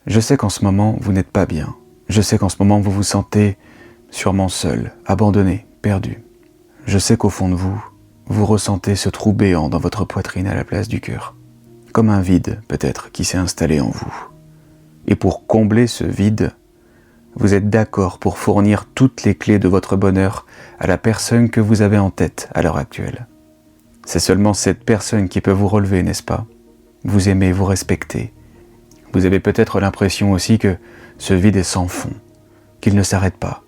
Je sais qu'en ce moment, vous n'êtes pas bien. Je sais qu'en ce moment, vous vous sentez sûrement seul, abandonné, perdu. Je sais qu'au fond de vous, vous ressentez ce trou béant dans votre poitrine à la place du cœur. Comme un vide, peut-être, qui s'est installé en vous. Et pour combler ce vide, vous êtes d'accord pour fournir toutes les clés de votre bonheur à la personne que vous avez en tête à l'heure actuelle. C'est seulement cette personne qui peut vous relever, n'est-ce pas? Vous aimez, vous respectez. Vous avez peut-être l'impression aussi que ce vide est sans fond, qu'il ne s'arrête pas,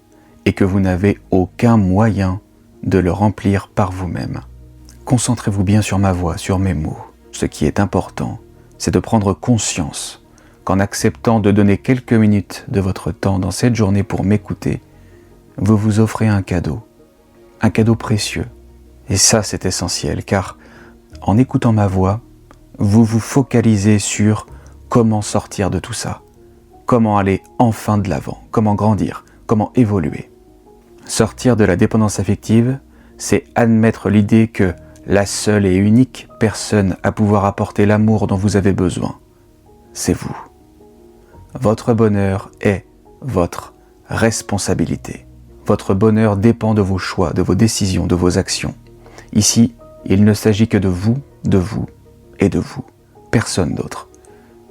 et que vous n'avez aucun moyen de le remplir par vous-même. Concentrez-vous bien sur ma voix, sur mes mots. Ce qui est important, c'est de prendre conscience qu'en acceptant de donner quelques minutes de votre temps dans cette journée pour m'écouter, vous vous offrez un cadeau précieux. Et ça, c'est essentiel, car en écoutant ma voix, vous vous focalisez sur comment sortir de tout ça, comment aller enfin de l'avant, comment grandir, comment évoluer. Sortir de la dépendance affective, c'est admettre l'idée que la seule et unique personne à pouvoir apporter l'amour dont vous avez besoin, c'est vous. Votre bonheur est votre responsabilité. Votre bonheur dépend de vos choix, de vos décisions, de vos actions. Ici, il ne s'agit que de vous et de vous. Personne d'autre.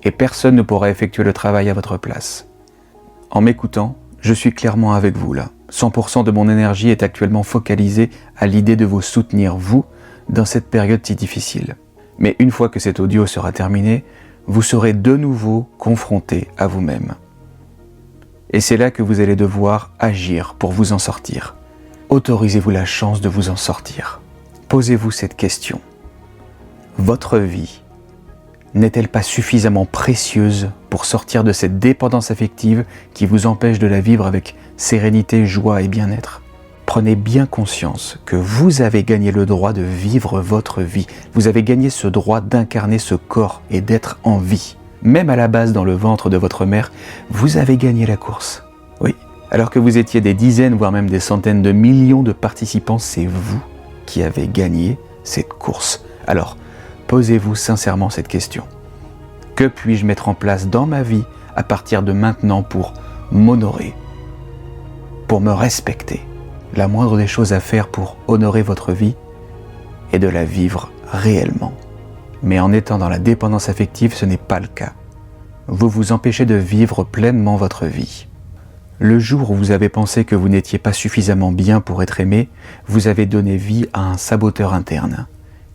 Et personne ne pourra effectuer le travail à votre place. En m'écoutant, je suis clairement avec vous là. 100% de mon énergie est actuellement focalisée à l'idée de vous soutenir, vous, dans cette période si difficile. Mais une fois que cet audio sera terminé, vous serez de nouveau confronté à vous-même. Et c'est là que vous allez devoir agir pour vous en sortir. Autorisez-vous la chance de vous en sortir. Posez-vous cette question. Votre vie n'est-elle pas suffisamment précieuse pour sortir de cette dépendance affective qui vous empêche de la vivre avec sérénité, joie et bien-être? Prenez bien conscience que vous avez gagné le droit de vivre votre vie. Vous avez gagné ce droit d'incarner ce corps et d'être en vie. Même à la base dans le ventre de votre mère, vous avez gagné la course. Oui, alors que vous étiez des dizaines, voire même des centaines de millions de participants, c'est vous qui avez gagné cette course. Alors, posez-vous sincèrement cette question. Que puis-je mettre en place dans ma vie à partir de maintenant pour m'honorer, pour me respecter? La moindre des choses à faire pour honorer votre vie est de la vivre réellement. Mais en étant dans la dépendance affective, ce n'est pas le cas. Vous vous empêchez de vivre pleinement votre vie. Le jour où vous avez pensé que vous n'étiez pas suffisamment bien pour être aimé, vous avez donné vie à un saboteur interne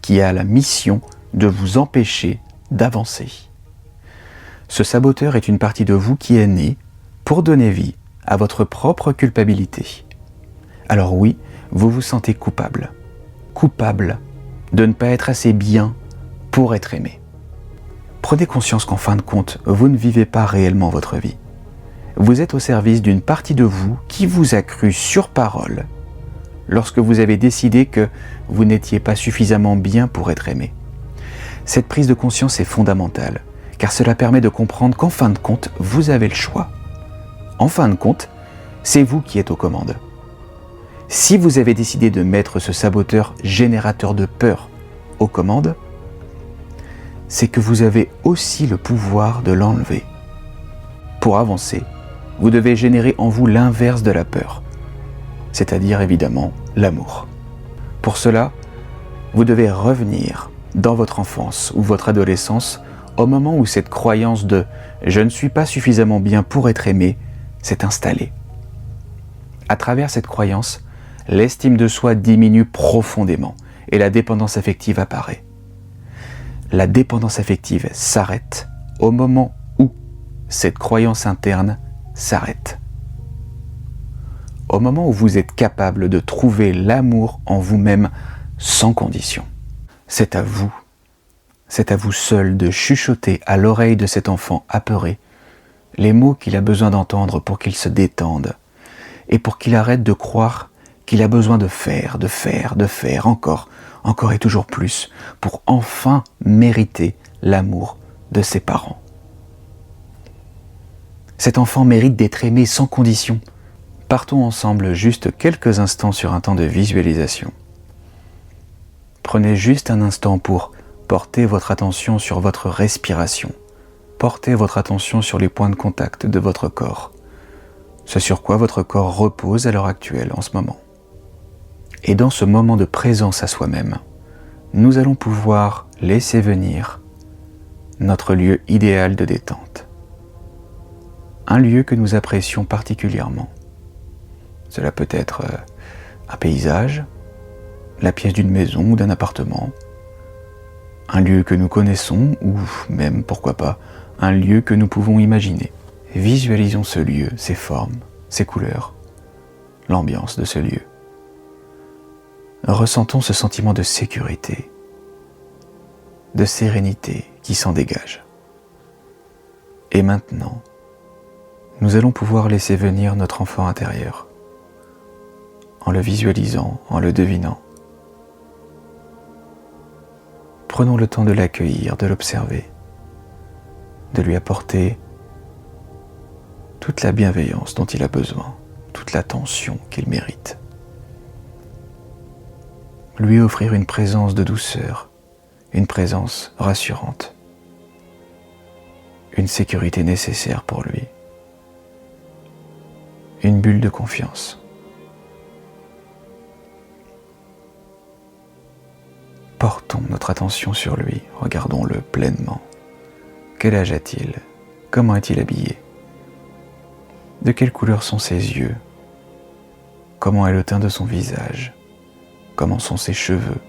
qui a la mission de vous empêcher d'avancer. Ce saboteur est une partie de vous qui est née pour donner vie à votre propre culpabilité. Alors oui, vous vous sentez coupable de ne pas être assez bien pour être aimé. Prenez conscience qu'en fin de compte, vous ne vivez pas réellement votre vie. Vous êtes au service d'une partie de vous qui vous a cru sur parole lorsque vous avez décidé que vous n'étiez pas suffisamment bien pour être aimé. Cette prise de conscience est fondamentale, car cela permet de comprendre qu'en fin de compte, vous avez le choix. En fin de compte, c'est vous qui êtes aux commandes. Si vous avez décidé de mettre ce saboteur générateur de peur aux commandes, c'est que vous avez aussi le pouvoir de l'enlever. Pour avancer, vous devez générer en vous l'inverse de la peur, c'est-à-dire évidemment l'amour. Pour cela, vous devez revenir dans votre enfance ou votre adolescence au moment où cette croyance de « je ne suis pas suffisamment bien pour être aimé » s'est installée. À travers cette croyance, l'estime de soi diminue profondément et la dépendance affective apparaît. La dépendance affective s'arrête au moment où cette croyance interne s'arrête. Au moment où vous êtes capable de trouver l'amour en vous-même sans condition. C'est à vous seul de chuchoter à l'oreille de cet enfant apeuré les mots qu'il a besoin d'entendre pour qu'il se détende et pour qu'il arrête de croire qu'il a besoin de faire encore et toujours plus pour enfin mériter l'amour de ses parents. Cet enfant mérite d'être aimé sans condition. Partons ensemble juste quelques instants sur un temps de visualisation. Prenez juste un instant pour porter votre attention sur votre respiration. portez votre attention sur les points de contact de votre corps, ce sur quoi votre corps repose à l'heure actuelle en ce moment. Et dans ce moment de présence à soi-même, nous allons pouvoir laisser venir notre lieu idéal de détente. Un lieu que nous apprécions particulièrement. Cela peut être un paysage, la pièce d'une maison ou d'un appartement, un lieu que nous connaissons ou même, pourquoi pas, un lieu que nous pouvons imaginer. Visualisons ce lieu, ses formes, ses couleurs, l'ambiance de ce lieu. Ressentons ce sentiment de sécurité, de sérénité qui s'en dégage. Et maintenant, nous allons pouvoir laisser venir notre enfant intérieur, en le visualisant, en le devinant. Prenons le temps de l'accueillir, de l'observer, de lui apporter toute la bienveillance dont il a besoin, toute l'attention qu'il mérite. Lui offrir une présence de douceur, une présence rassurante, une sécurité nécessaire pour lui, une bulle de confiance. Portons notre attention sur lui, regardons-le pleinement. Quel âge a-t-il? Comment est-il habillé? De quelle couleur sont ses yeux? Comment est le teint de son visage? Comment sont ses cheveux?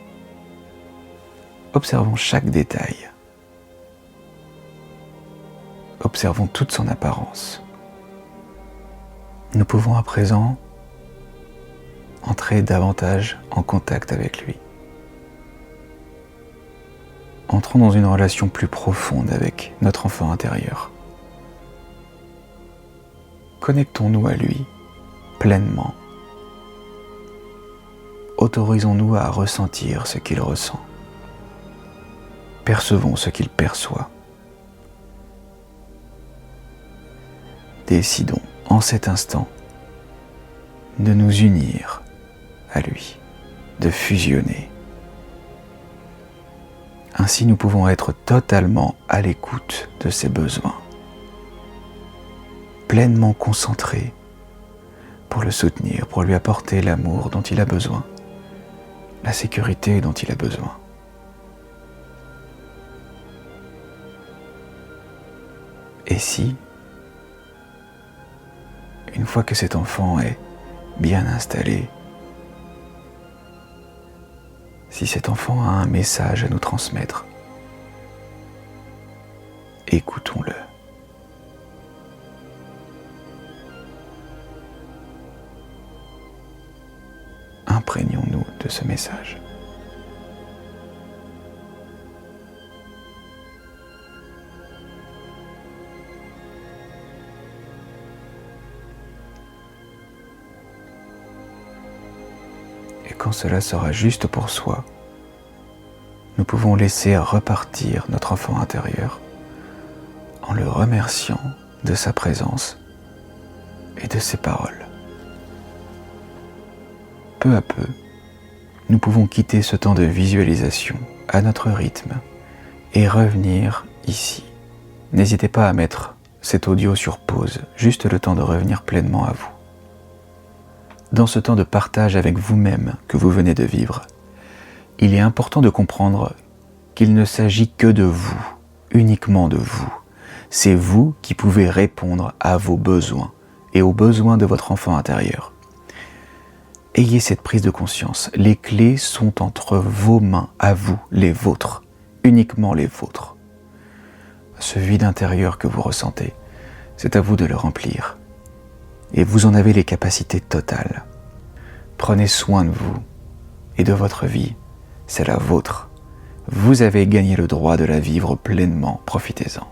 Observons chaque détail. Observons toute son apparence. Nous pouvons à présent entrer davantage en contact avec lui. Entrons dans une relation plus profonde avec notre enfant intérieur. Connectons-nous à lui pleinement. Autorisons-nous à ressentir ce qu'il ressent. Percevons ce qu'il perçoit. Décidons en cet instant de nous unir à lui, de fusionner. Ainsi, nous pouvons être totalement à l'écoute de ses besoins, pleinement concentrés pour le soutenir, pour lui apporter l'amour dont il a besoin, la sécurité dont il a besoin. Et si, une fois que cet enfant est bien installé, si cet enfant a un message à nous transmettre, écoutons-le. Imprégnons-nous de ce message. Et quand cela sera juste pour soi, nous pouvons laisser repartir notre enfant intérieur en le remerciant de sa présence et de ses paroles. Peu à peu, nous pouvons quitter ce temps de visualisation à notre rythme et revenir ici. N'hésitez pas à mettre cet audio sur pause, juste le temps de revenir pleinement à vous. Dans ce temps de partage avec vous-même que vous venez de vivre, il est important de comprendre qu'il ne s'agit que de vous, uniquement de vous. C'est vous qui pouvez répondre à vos besoins et aux besoins de votre enfant intérieur. Ayez cette prise de conscience. Les clés sont entre vos mains, à vous, les vôtres, uniquement les vôtres. Ce vide intérieur que vous ressentez, c'est à vous de le remplir. Et vous en avez les capacités totales. Prenez soin de vous et de votre vie, c'est la vôtre. Vous avez gagné le droit de la vivre pleinement, profitez-en.